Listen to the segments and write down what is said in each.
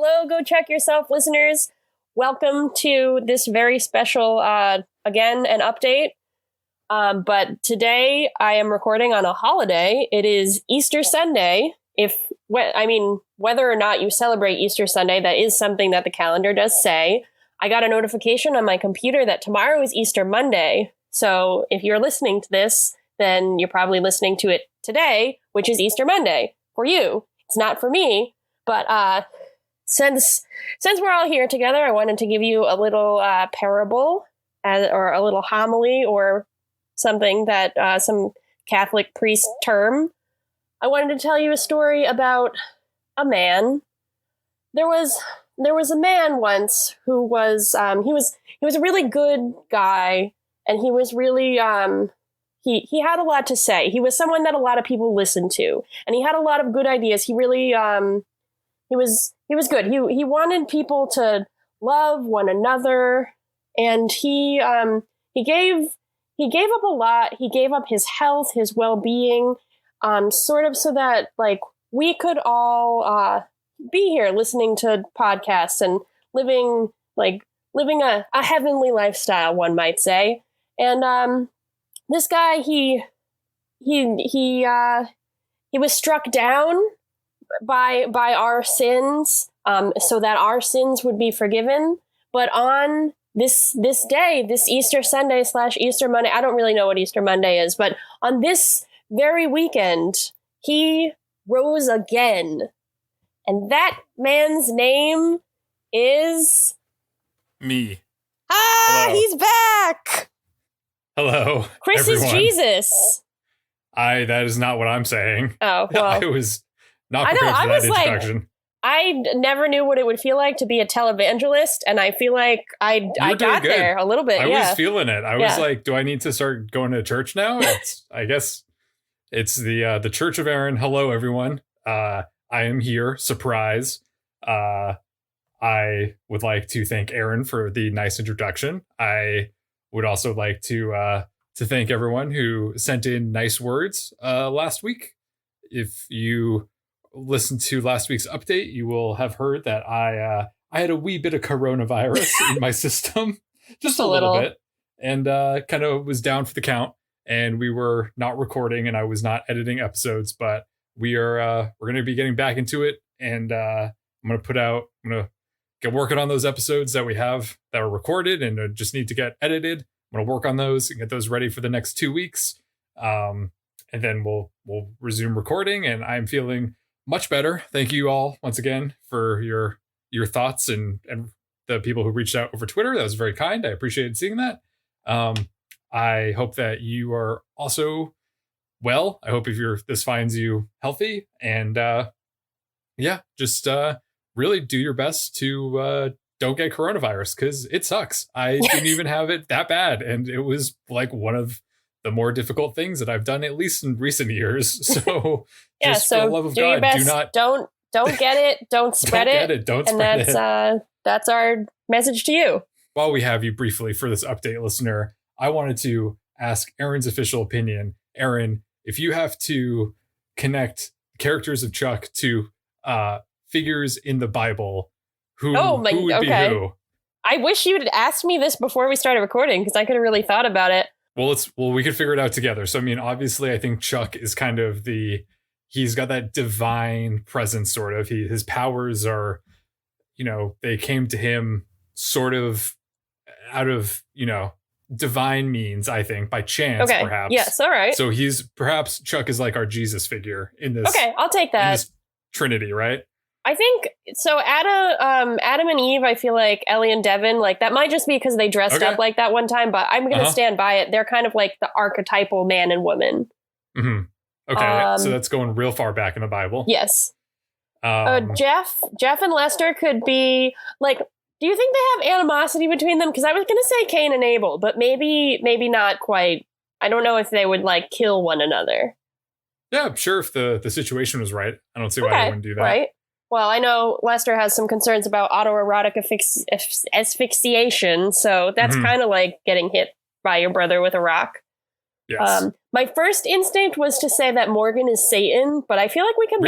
Hello, Go Check Yourself listeners. Welcome to this very special, again, an update. But today I am recording on a holiday. It is Easter Sunday. Whether or not you celebrate Easter Sunday, that is something that the calendar does say. I got a notification on my computer that tomorrow is Easter Monday. So if you're listening to this, then you're probably listening to it today, which is Easter Monday for you. It's not for me. But since we're all here together, I wanted to give you a little parable or a little homily or something that some Catholic priest term. I wanted to tell you a story about a man. There was a man once who was he was a really good guy, and he was really he had a lot to say. He was someone that a lot of people listened to, and he had a lot of good ideas. He really he was good. He wanted people to love one another, and he gave up a lot. He gave up his health, his well-being, sort of so that like we could all be here listening to podcasts and living a heavenly lifestyle, one might say. And this guy, he was struck down by our sins, so that our sins would be forgiven. But on this day, this Easter Sunday / Easter Monday, I don't really know what Easter Monday is, but on this very weekend, he rose again. And that man's name is... me. Hello. He's back! Hello, Chris everyone. Is Jesus. That is not what I'm saying. Oh, well. I was not prepared for that introduction. I never knew what it would feel like to be a televangelist, and I feel like I got good. There a little bit. I was feeling it. I was like, do I need to start going to church now? I guess it's the Church of Erin. Hello, everyone. I am here. Surprise. I would like to thank Erin for the nice introduction. I would also like to thank everyone who sent in nice words last week. If you listened to last week's update, you will have heard that I had a wee bit of coronavirus in my system, just a little bit, and kind of was down for the count. And we were not recording, and I was not editing episodes, but we're going to be getting back into it, and I'm going to get working on those episodes that we have that are recorded and just need to get edited. I'm going to work on those and get those ready for the next 2 weeks. And then we'll resume recording, and I'm feeling much better. Thank you all once again for your thoughts and the people who reached out over Twitter. That was very kind. I appreciated seeing that. I hope that you are also well. I hope this finds you healthy, and just really do your best to don't get coronavirus, because it sucks. I didn't even have it that bad, and it was like one of the more difficult things that I've done, at least in recent years. So just for the love of God, don't get it, don't spread it. Don't spread it. That's our message to you. While we have you briefly for this update, listener, I wanted to ask Erin's official opinion. Erin, if you have to connect characters of Chuck to figures in the Bible, who would be who? I wish you'd asked me this before we started recording, because I could have really thought about it. Well, we could figure it out together. So, I mean, obviously, I think Chuck is kind of he's got that divine presence, sort of. His powers are, they came to him sort of out of, divine means, I think, by chance, perhaps. Yes, all right. So Chuck is like our Jesus figure in this. Okay, I'll take that. In this Trinity, right? I think so. Adam and Eve, I feel like Ellie and Devin, like that might just be because they dressed up like that one time, but I'm going to stand by it. They're kind of like the archetypal man and woman. Mm-hmm. Okay, so that's going real far back in the Bible. Yes. Jeff and Lester could be like. Do you think they have animosity between them? Because I was going to say Cain and Abel, but maybe not quite. I don't know if they would like kill one another. Yeah, I'm sure if the situation was right. I don't see why they wouldn't do that. Right. Well, I know Lester has some concerns about autoerotic asphyxiation, so that's kind of like getting hit by your brother with a rock. Yes. My first instinct was to say that Morgan is Satan, but I feel like we could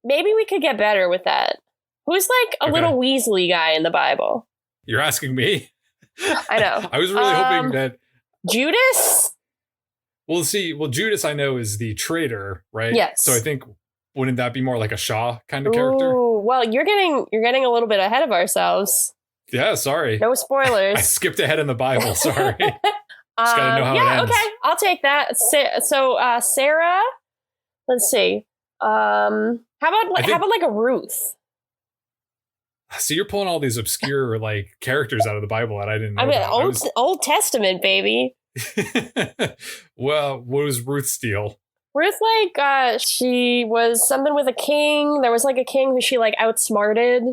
maybe we could get better with that. Who's like a little Weasley guy in the Bible? You're asking me? I know. I was really hoping that Judas? Well, Judas I know is the traitor, right? Yes. So I think wouldn't that be more like a Shaw kind of character? Well, you're getting a little bit ahead of ourselves. Yeah, sorry. No spoilers. I skipped ahead in the Bible. Sorry. Just gotta know how it ends. Okay, I'll take that. So, Sarah. Let's see. How about like a Ruth? So you're pulling all these obscure like characters out of the Bible that I didn't know. I mean, Old Testament, baby. Well, what was Ruth's deal? Ruth, like, she was something with a king. There was like a king who she like outsmarted.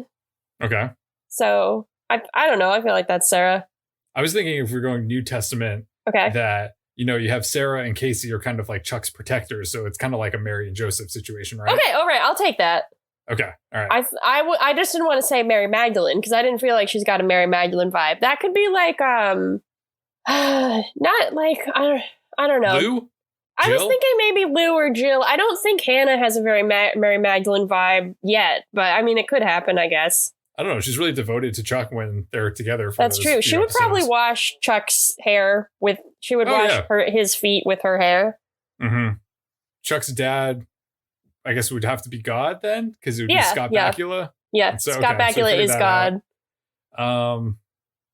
Okay. So I don't know. I feel like that's Sarah. I was thinking if we're going New Testament, that you have Sarah and Casey are kind of like Chuck's protectors, so it's kind of like a Mary and Joseph situation, right? Okay, all right, I'll take that. Okay, all right. I just didn't want to say Mary Magdalene because I didn't feel like she's got a Mary Magdalene vibe. That could be like not like I don't know. Lou? I was thinking maybe Lou or Jill. I don't think Hannah has a very Mary Magdalene vibe yet, but I mean, it could happen, I guess. I don't know. She's really devoted to Chuck when they're together. That's true. She would probably wash Chuck's hair with. She would wash his feet with her hair. Mm-hmm. Chuck's dad, I guess, would have to be God then, because it would be Scott Bakula. Yeah, so, Scott Bakula is God.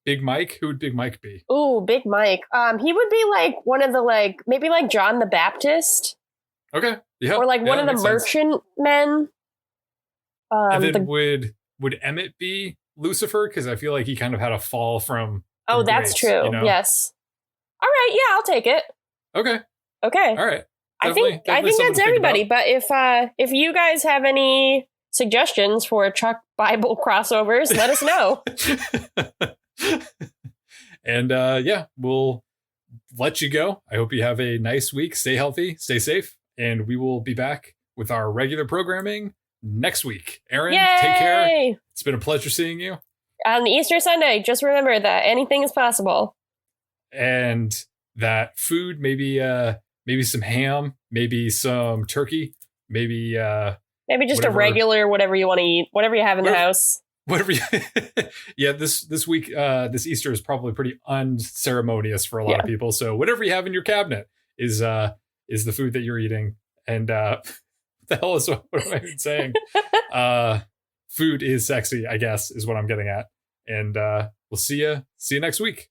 Big Mike. Who would Big Mike be? Ooh, Big Mike. He would be like one of the maybe like John the Baptist. Okay. Yeah. Or like one of the merchant men. And then would Emmett be Lucifer? Because I feel like he kind of had a fall from. Oh, that's grace, true. Yes. All right. Yeah, I'll take it. Okay. All right. I think that's everybody. But if you guys have any suggestions for Chuck Bible crossovers, let us know. And we'll let you go. I hope you have a nice week. Stay healthy, stay safe, and we will be back with our regular programming next week. Erin, take care. It's been a pleasure seeing you. On Easter Sunday, just remember that anything is possible. And that food, maybe some ham, maybe some turkey, maybe just a regular whatever you want to eat, whatever you have in the house. Whatever you this week, this Easter is probably pretty unceremonious for a lot of people. So whatever you have in your cabinet is the food that you're eating. And what the hell is what am I even saying? Food is sexy, I guess, is what I'm getting at. And we'll see you next week.